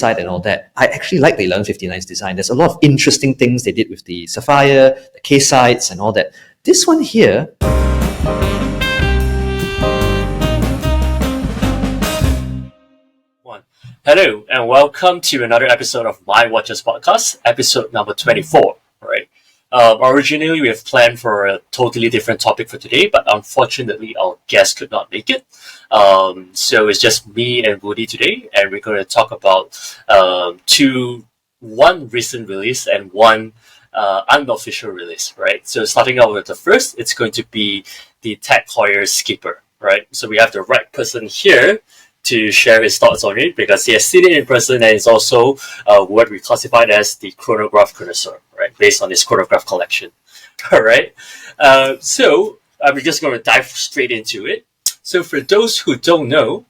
side and all that, I actually like the 1159's design. There's a lot of interesting things they did with the sapphire, the case sides and all that. This one here, Hello and welcome to another episode of MyWatches podcast, episode number 24. Right. Originally, we have planned for a totally different topic for today, but unfortunately, our guest could not make it. So it's just me and Woody today, and we're going to talk about one recent release and one unofficial release. Right. So starting out with the first, it's going to be the Heuer Skipper. Right. So we have the right person here to share his thoughts on it because he has seen it in person and it's also what we classified as the chronograph connoisseur, right? Based on his chronograph collection. All right. So I'm just going to dive straight into it. So for those who don't know,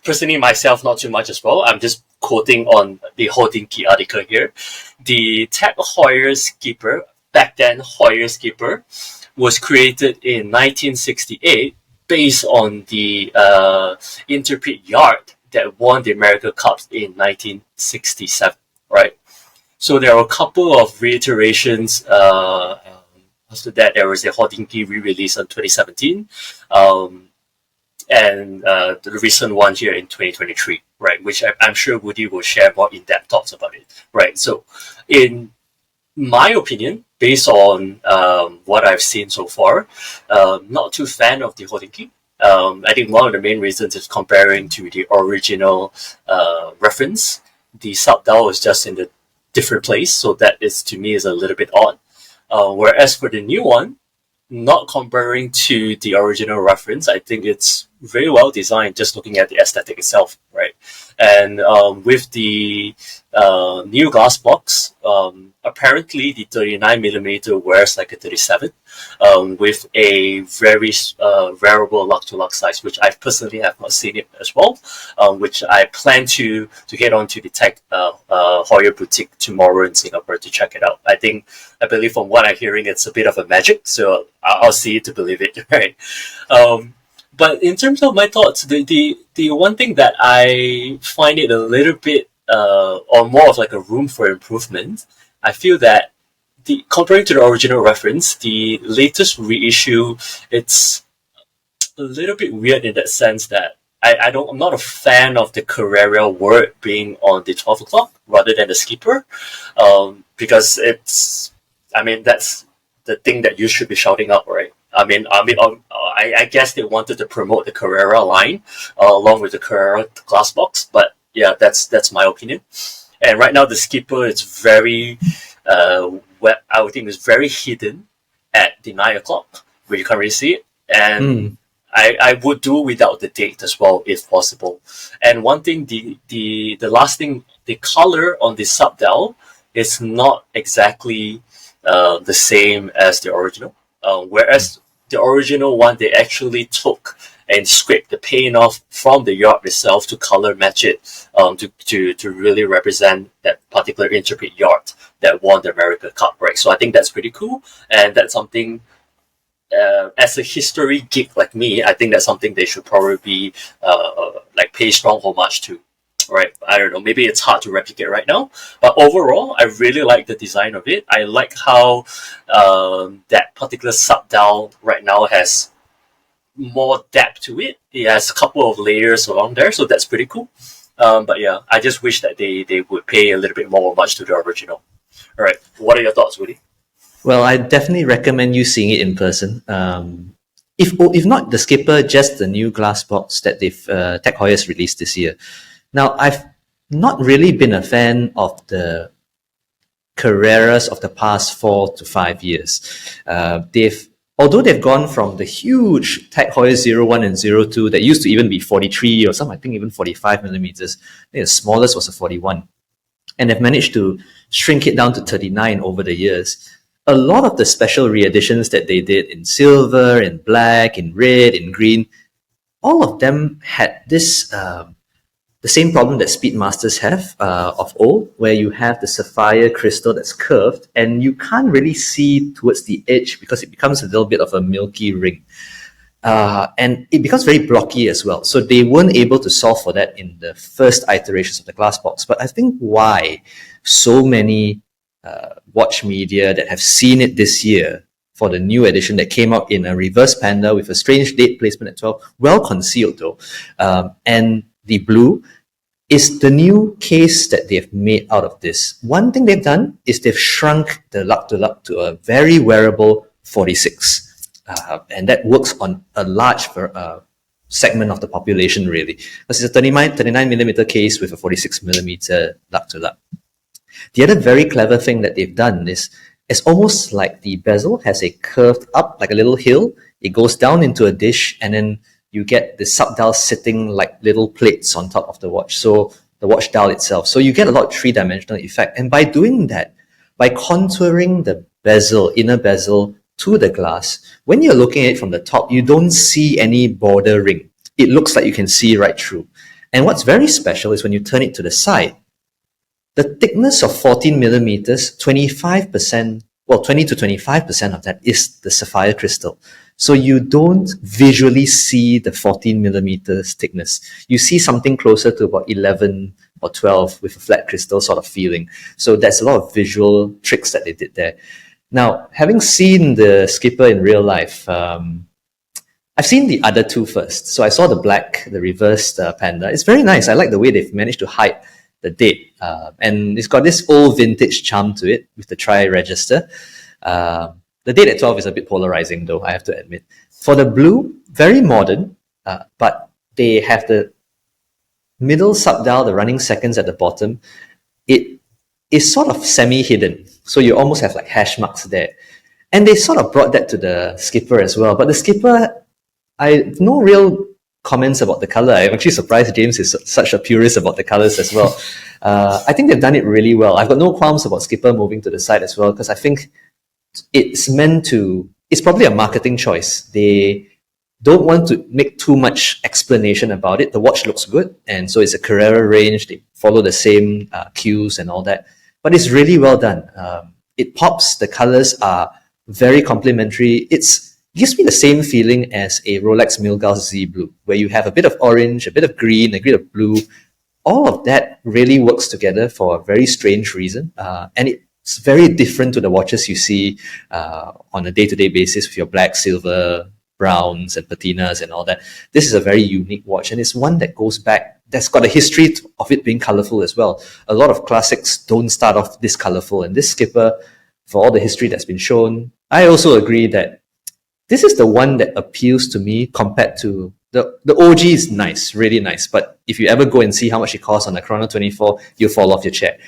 personally myself, not too much as well. I'm just quoting on the Hodinkee article here. The Heuer Skipper, back then Heuer Skipper, was created in 1968 based on the Interpret Yard that won the America Cup in 1967, right? So there were a couple of reiterations. After that, there was a Hodinkee re-release in 2017, and the recent one here in 2023, right? Which I'm sure Woody will share more in-depth thoughts about it, right? So, in my opinion, based on what I've seen so far, not too fan of the Hodinkee. I think one of the main reasons is comparing to the original reference. The sub-dial is just in a different place, so that is to me is a little bit odd. Whereas for the new one, not comparing to the original reference, I think it's very well designed just looking at the aesthetic itself, right? And with the new glass box, apparently the 39mm wears like a 37 with a very variable lug-to-lug size, which I personally have not seen it as well, which I plan to get onto the Heuer boutique tomorrow in Singapore to check it out. I believe from what I'm hearing, it's a bit of a magic, so I'll see it to believe it, right? But in terms of my thoughts, the one thing that I find it a little bit or more of like a room for improvement, I feel that comparing to the original reference, the latest reissue, it's a little bit weird in that sense that I'm not a fan of the Carrera word being on the 12 o'clock rather than the Skipper, because that's the thing that you should be shouting out, right? I guess they wanted to promote the Carrera line along with the Carrera glass box, but yeah, that's my opinion. And right now the Skipper is very, I would think is very hidden at the 9 o'clock where you can't really see it. And I would do without the date as well if possible. And one thing, the last thing, the color on the sub-dial is not exactly the same as the original. Whereas the original one, they actually took and scraped the paint off from the yard itself to color match it to really represent that particular Interpret Yard that won the America Cup, right? So I think that's pretty cool, and that's something, as a history geek like me, I think that's something they should probably be pay strong homage to. Right, I don't know, maybe it's hard to replicate right now, but overall, I really like the design of it. I like how that particular sub-dial right now has more depth to it. It has a couple of layers along there, so that's pretty cool. But yeah, I just wish that they would pay a little bit more homage to the original. All right, what are your thoughts, Woody? well, I definitely recommend you seeing it in person. If not the Skipper, just the new glass box that Tag Heuer's released this year. Now, I've not really been a fan of the Carreras of the past 4 to 5 years. Although they've gone from the huge Tag Heuer 01 and 02 that used to even be 43 or some, I think even 45 millimeters. I think the smallest was a 41. And they've managed to shrink it down to 39 over the years. A lot of the special re-editions that they did in silver, in black, in red, in green, all of them had this the same problem that Speedmasters have of old, where you have the sapphire crystal that's curved and you can't really see towards the edge because it becomes a little bit of a milky ring. and it becomes very blocky as well. So they weren't able to solve for that in the first iterations of the glass box. But I think why so many watch media that have seen it this year for the new edition that came out in a reverse panda with a strange date placement at 12, well concealed though, and the blue is the new case that they've made out of this. One thing they've done is they've shrunk the lug to a very wearable 46. And that works on a large segment of the population, really. Because it's a 39 millimeter case with a 46 millimeter lug to lug. The other very clever thing that they've done is it's almost like the bezel has a curved up, like a little hill. It goes down into a dish, and then you get the sub-dial sitting like little plates on top of the watch. So the watch dial itself. So you get a lot of three-dimensional effect. And by doing that, by contouring the bezel, inner bezel, to the glass, when you're looking at it from the top, you don't see any border ring. It looks like you can see right through. And what's very special is when you turn it to the side, the thickness of 14 millimeters, 20 to 25% of that is the sapphire crystal. So you don't visually see the 14 millimeters thickness. You see something closer to about 11 or 12 with a flat crystal sort of feeling. So there's a lot of visual tricks that they did there. Now, having seen the Skipper in real life, I've seen the other two first. So I saw the black, the reversed panda. It's very nice. I like the way they've managed to hide the date. And it's got this old vintage charm to it with the tri-register. The date at 12 is a bit polarizing, though, I have to admit. For the blue, very modern, but they have the middle sub-dial, the running seconds at the bottom. It is sort of semi-hidden. So you almost have like hash marks there. And they sort of brought that to the Skipper as well. But the Skipper, no real comments about the color. I'm actually surprised James is such a purist about the colors as well. I think they've done it really well. I've got no qualms about Skipper moving to the side as well, because I think it's probably a marketing choice. They don't want to make too much explanation about it. The watch looks good, and so it's a Carrera range. They follow the same cues and all that. But it's really well done. It pops. The colors are very complementary. It gives me the same feeling as a Rolex Milgauss Z Blue, where you have a bit of orange, a bit of green, a bit of blue. All of that really works together for a very strange reason. And it's very different to the watches you see on a day-to-day basis with your black, silver, browns and patinas and all that. This is a very unique watch, and it's one that goes back, that's got a history of it being colorful as well. A lot of classics don't start off this colorful, and this Skipper, for all the history that's been shown, I also agree that this is the one that appeals to me compared to the OG is nice, really nice. But if you ever go and see how much it costs on the Kurono 24, you'll fall off your chair.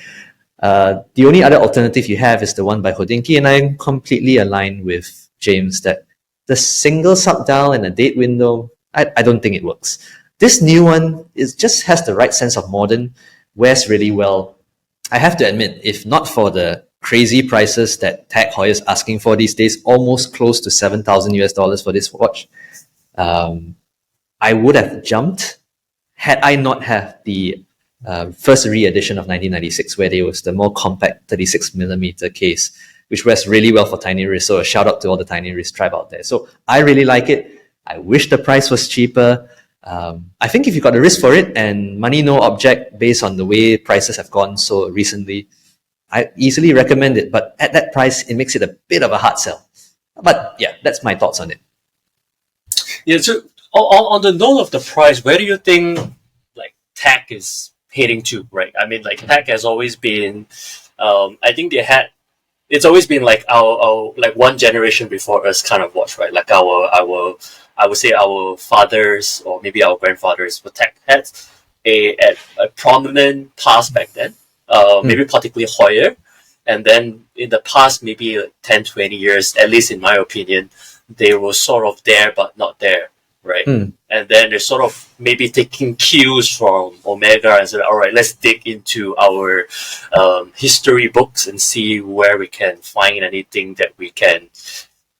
The only other alternative you have is the one by Hodinkee, and I'm completely aligned with James that the single sub-dial and a date window, I don't think it works. This new one just has the right sense of modern, wears really well. I have to admit, if not for the crazy prices that Tag Heuer is asking for these days, almost close to $7,000 for this watch, I would have jumped had I not have the first re-edition of 1996, where there was the more compact 36mm case, which wears really well for tiny wrists. So a shout out to all the tiny wrist tribe out there. So I really like it. I wish the price was cheaper. I think if you got the wrist for it and money no object based on the way prices have gone so recently, I easily recommend it. But at that price, it makes it a bit of a hard sell. But yeah, that's my thoughts on it. Yeah, so on the note of the price, where do you think like Tag is heading to, right? I mean, like Tag has always been, I think it's always been like our like one generation before us kind of watch, right? Like I would say our fathers or maybe our grandfathers were Tag heads, a prominent past back then, maybe particularly Heuer. And then in the past, maybe 10, 20 years, at least in my opinion, they were sort of there but not there, right? And then they're sort of maybe taking cues from Omega and said, all right, let's dig into our history books and see where we can find anything that we can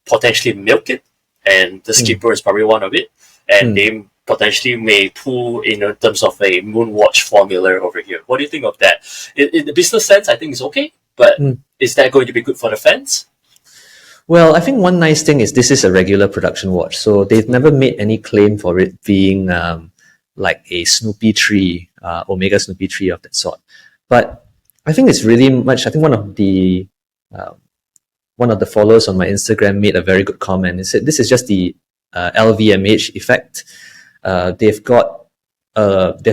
potentially milk it. And the Skipper is probably one of it. And they potentially may pull in terms of a Moonwatch formula over here. What do you think of that? In the business sense, I think it's okay. But is that going to be good for the fans? Well, I think one nice thing is this is a regular production watch, so they've never made any claim for it being like a Snoopy tree, Omega Snoopy tree of that sort. But I think it's really much. I think one of the followers on my Instagram made a very good comment. He said this is just the LVMH effect. They're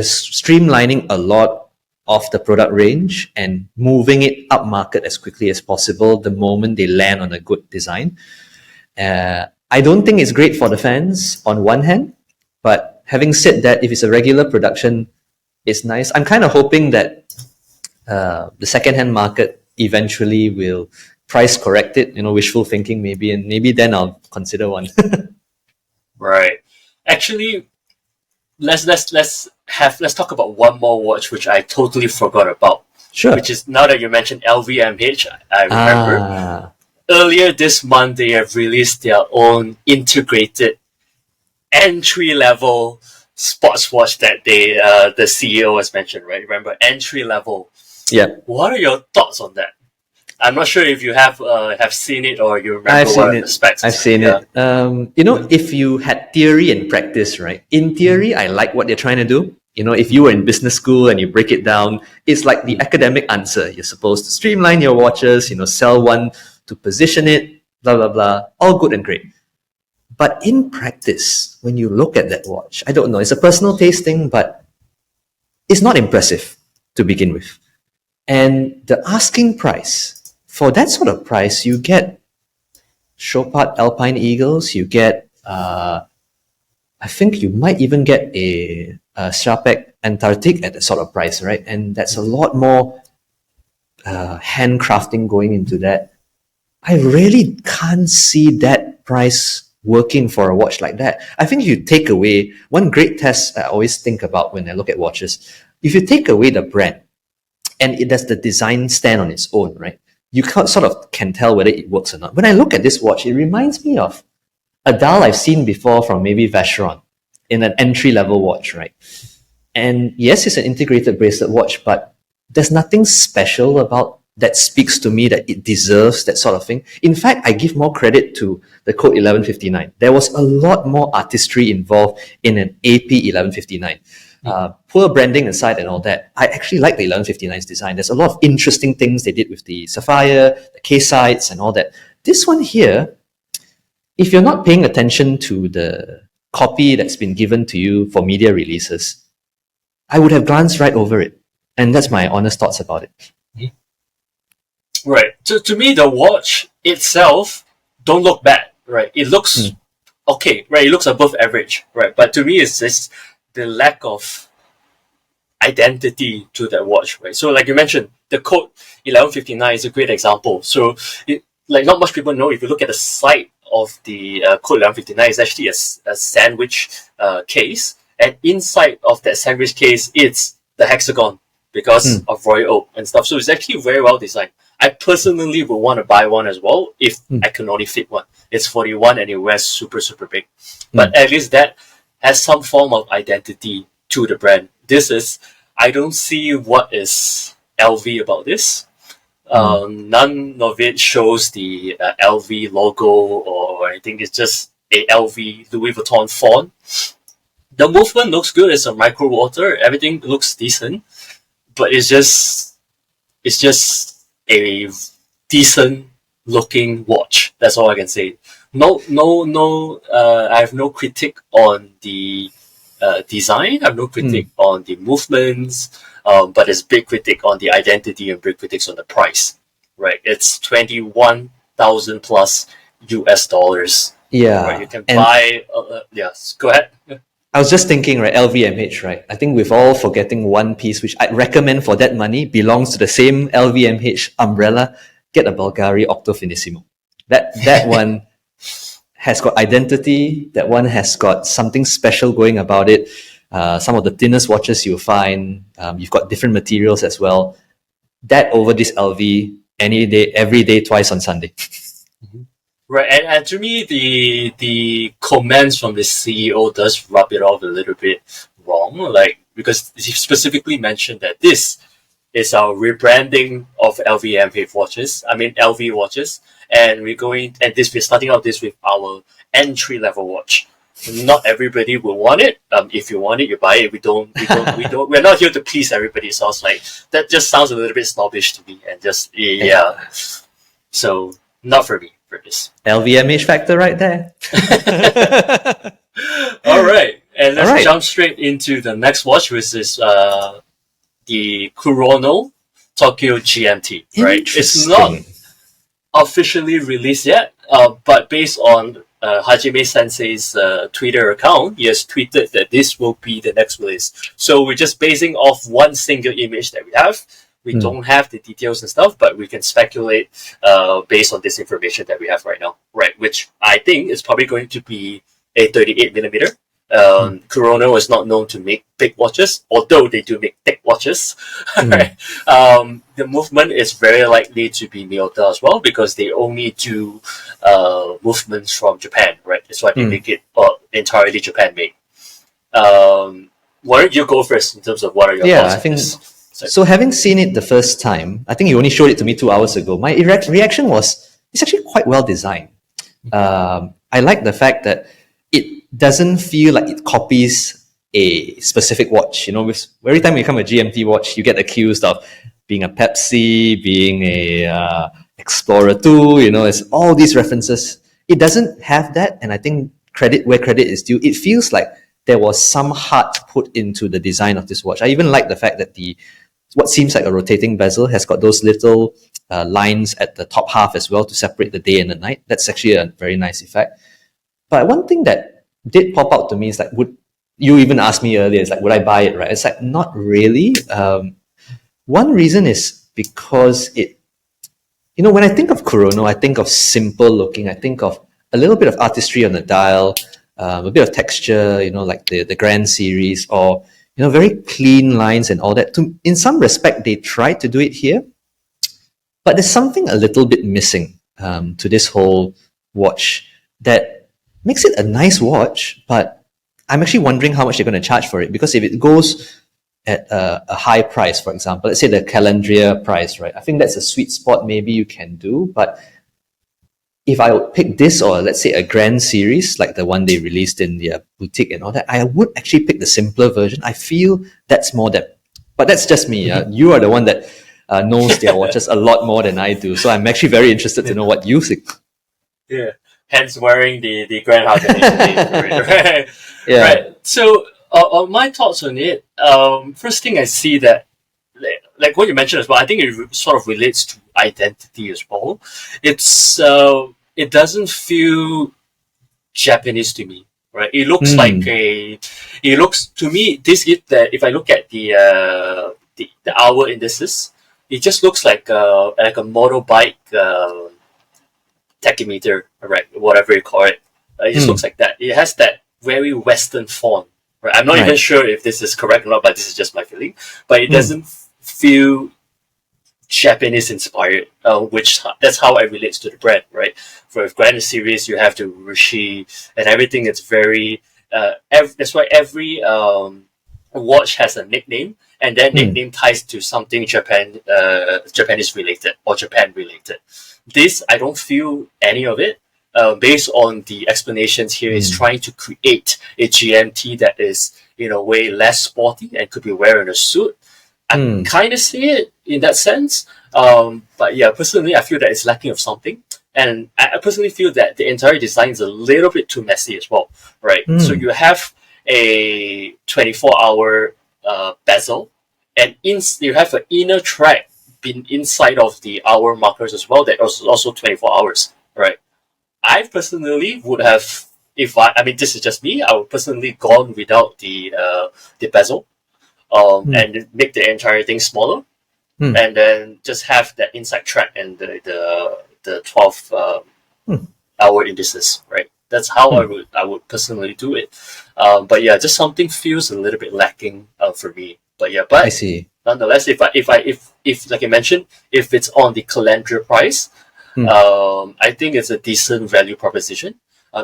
streamlining a lot of the product range and moving it up market as quickly as possible the moment they land on a good design. I don't think it's great for the fans on one hand, but having said that, if it's a regular production, it's nice. I'm kind of hoping that the second-hand market eventually will price correct it, wishful thinking maybe, and maybe then I'll consider one. Right. Actually, let's talk about one more watch which I totally forgot about. Sure. Which is, now that you mentioned LVMH, I remember earlier this month they have released their own integrated entry-level sports watch that the CEO has mentioned, right? Remember, entry-level. Yeah. What are your thoughts on that? I'm not sure if you have seen it or you remember what the specs. I've seen it. If you had theory and practice, right? In theory, I like what they're trying to do. If you were in business school and you break it down, it's like the academic answer. You're supposed to streamline your watches, sell one to position it, blah, blah, blah. All good and great. But in practice, when you look at that watch, I don't know, it's a personal taste thing, but it's not impressive to begin with. And the asking price, for that sort of price, you get Chopard Alpine Eagles, you get, I think you might even get a Sharpek Antarctic at that sort of price, right? And that's a lot more handcrafting going into that. I really can't see that price working for a watch like that. I think if you take away, one great test I always think about when I look at watches, if you take away the brand, and it does the design stand on its own, right? You can tell whether it works or not. When I look at this watch, it reminds me of a dial I've seen before from maybe Vacheron in an entry-level watch, right? And yes, it's an integrated bracelet watch, but there's nothing special about that speaks to me that it deserves that sort of thing. In fact, I give more credit to the Code 1159. There was a lot more artistry involved in an AP 1159. Poor branding aside and all that, I actually like the 1159's design. There's a lot of interesting things they did with the sapphire, the case sides and all that. This one here, if you're not paying attention to the copy that's been given to you for media releases, I would have glanced right over it. And that's my honest thoughts about it. Right. So to me, the watch itself don't look bad, right? It looks okay, right? It looks above average, right? But to me, it's just the lack of identity to that watch, right? So like you mentioned, the Code 1159 is a great example. So not much people know, if you look at the side of the Code 1159, it's actually a sandwich case. And inside of that sandwich case, it's the hexagon because of royal oak and stuff. So it's actually very well designed. I personally would want to buy one as well if I can only fit one. It's 41 and it wears super, super big. But at least that has some form of identity to the brand. I don't see what is LV about this. None of it shows the LV logo or anything. It's just a LV Louis Vuitton font. The movement looks good. It's a micro water. Everything looks decent, but it's just a decent looking watch. That's all I can say. No. I have no critique on the design. I have no critique on the movements. But it's big critique on the identity and big critiques on the price. Right? It's $21,000 plus US. Yeah. Right? You can buy. Yes. Go ahead. I was just thinking, right, LVMH, right? I think we're all forgetting one piece which I'd recommend for that money belongs to the same LVMH umbrella. Get a Bulgari Octo Finissimo. That one has got identity. That one has got something special going about it. Some of the thinnest watches you'll find. You've got different materials as well. That over this LV any day, every day, twice on Sunday. Right, and to me, the comments from the CEO does rub it off a little bit wrong, like because he specifically mentioned that this is our rebranding of LV watches. and we're starting out this with our entry level watch. Not everybody will want it. If you want it, you buy it. We don't. We're not here to please everybody. So I was like, that just sounds a little bit snobbish to me, and just yeah. So not for me for this. LVMH factor right there. All right, and let's jump straight into the next watch, which is the Kurono Tokyo GMT. Right, it's not officially released yet, but based on Hajime Sensei's Twitter account, he has tweeted that this will be the next release. So we're just basing off one single image that we have. We don't have the details and stuff, but we can speculate based on this information that we have right now, right? Which I think is probably going to be a 38mm. Kurono is not known to make big watches, although they do make thick watches. Right? The movement is very likely to be Miyota as well, because they only do movements from Japan, right? That's why they make it entirely Japan made. Why don't you go first in terms of what are your thoughts? I think so. Having seen it the first time, I think you only showed it to me 2 hours ago. My reaction was, it's actually quite well designed. I like the fact that it doesn't feel like it copies a specific watch. You know, every time you become a GMT watch, you get accused of being a Pepsi, being a Explorer 2, you know, it's all these references. It doesn't have that, and I think credit where credit is due. It feels like there was some heart put into the design of this watch. I even like the fact that what seems like a rotating bezel has got those little lines at the top half as well to separate the day and the night. That's actually a very nice effect. But one thing that did pop out to me is like, you even asked me earlier, it's like, would I buy it, right? It's like, not really. One reason is because when I think of Kurono, I think of simple looking. I think of a little bit of artistry on the dial, a bit of texture, like the Grand Series, or, very clean lines and all that. In some respect, they tried to do it here, but there's something a little bit missing to this whole watch that makes it a nice watch, but I'm actually wondering how much they're going to charge for it, because if it goes at a high price, for example, let's say the Calandria price, right? I think that's a sweet spot maybe you can do, but if I would pick this, or let's say a Grand Series, like the one they released in their boutique and all that, I would actually pick the simpler version. I feel that's more that, but that's just me. You are the one that knows their watches a lot more than I do, so I'm actually very interested to know what you think. Yeah. Hence wearing the Grand Hajime. Right? Yeah. Right. So my thoughts on it, first thing I see that, like what you mentioned as well, I think it sort of relates to identity as well. It doesn't feel Japanese to me, right? It looks to me, that if I look at the hour indices, it just looks like a motorbike tachymeter, right? Whatever you call it. It just looks like that. It has that very Western font, right? I'm not even sure if this is correct or not, but this is just my feeling. But it doesn't feel Japanese inspired, which that's how I relate to the brand, right? For Grand Series, you have the Rushi and everything. It's very that's why every watch has a nickname, and that nickname ties to something Japanese related or Japan related. This, I don't feel any of it. Based on the explanations here, is trying to create a GMT that is, in a way, less sporty and could be wearing a suit. I kind of see it in that sense. But yeah, personally, I feel that it's lacking of something. And I personally feel that the entire design is a little bit too messy as well, right? So you have a 24-hour bezel, and you have an inner track inside of the hour markers as well that is also 24 hours, right? I personally would have, this is just me, I would personally gone without the bezel, and make the entire thing smaller, and then just have that inside track and the 12 hour indices, right? That's how I would personally do it. But yeah, just something feels a little bit lacking for me. But yeah, I see. Nonetheless, if like I mentioned, if it's on the Calandria price, I think it's a decent value proposition.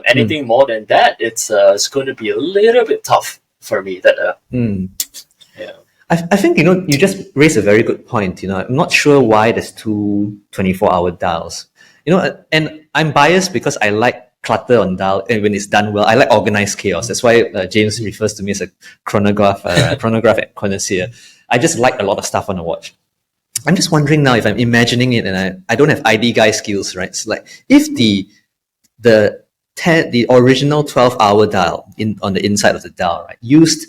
Anything more than that, it's going to be a little bit tough for me. Yeah. I think, you just raised a very good point. I'm not sure why there's two 24-hour dials. And I'm biased because I like clutter on dial, and when it's done well, I like organized chaos. That's why James refers to me as a chronograph connoisseur. I just like a lot of stuff on a watch. I'm just wondering now if I'm imagining it, and I don't have ID guy skills, right? So like if the original 12-hour dial on the inside of the dial, right, used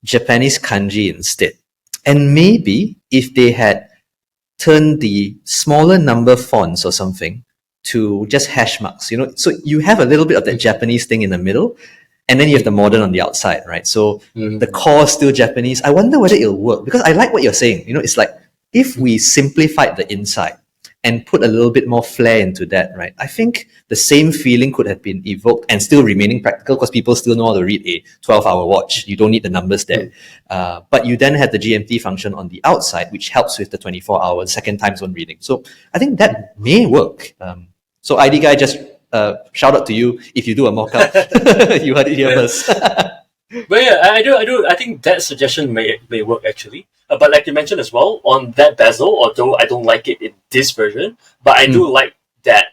Japanese kanji instead, and maybe if they had turned the smaller number fonts or something to just hash marks, so you have a little bit of that Japanese thing in the middle, and then you have the modern on the outside, right? So the core is still Japanese. I wonder whether it'll work, because I like what you're saying. It's like if we simplified the inside and put a little bit more flair into that, right? I think the same feeling could have been evoked and still remaining practical, because people still know how to read a 12-hour watch. You don't need the numbers there. But you then have the GMT function on the outside, which helps with the 24-hour second time zone reading. So I think that may work. So ID guy, just shout out to you if you do a mock-up. You heard it here first. But yeah, I do. I think that suggestion may work actually. But like you mentioned as well, on that bezel, although I don't like it in this version, but I do like that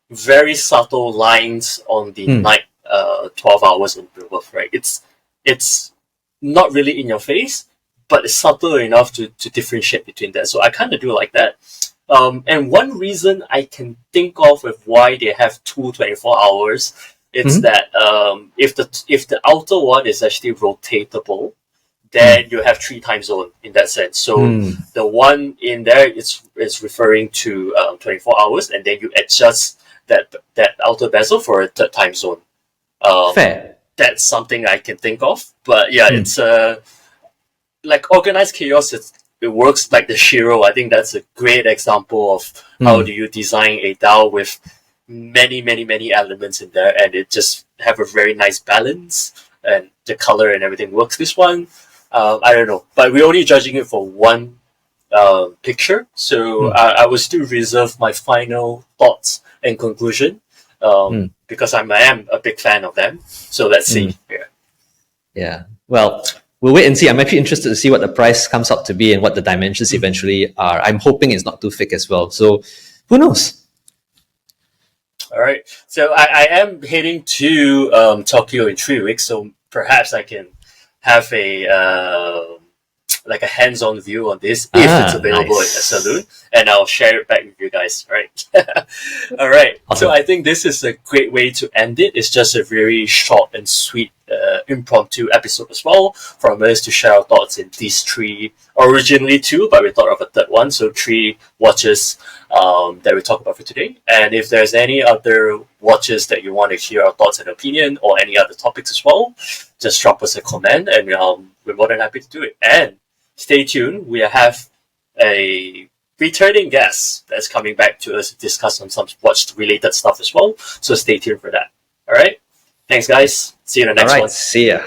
very subtle lines on the night 12 hours in above, right? It's not really in your face, but it's subtle enough to differentiate between that. So I kind of do like that. And one reason I can think of why they have 24 hours, it's that if the outer one is actually rotatable, then you have 3 time zone in that sense. So the one in there is referring to 24 hours, and then you adjust that outer bezel for a third time zone. Fair. That's something I can think of. But yeah, it's like organized chaos. It works like the Shiro. I think that's a great example of how do you design a dial with many, many, many elements in there, and it just have a very nice balance, and the color and everything works. This one, I don't know, but we're only judging it for one picture, so I will still reserve my final thoughts and conclusion, because I am a big fan of them. So let's see. Yeah. Well, we'll wait and see. I'm actually interested to see what the price comes out to be and what the dimensions eventually are. I'm hoping it's not too thick as well. So who knows? All right. So I am heading to Tokyo in 3 weeks, so perhaps I can have a like a hands-on view on this if it's available in the saloon, and I'll share it back with you guys. All right. All right. Awesome. So I think this is a great way to end it. It's just a very short and sweet impromptu episode as well from us to share our thoughts in these 3, originally 2, but we thought of a third one, so 3 watches that we talk about for today. And if there's any other watches that you want to hear our thoughts and opinion, or any other topics as well, just drop us a comment, and we're more than happy to do it. And stay tuned, we have a returning guest that's coming back to us to discuss on some watch related stuff as well, so stay tuned for that. All right, thanks guys, see you in the next one. See ya.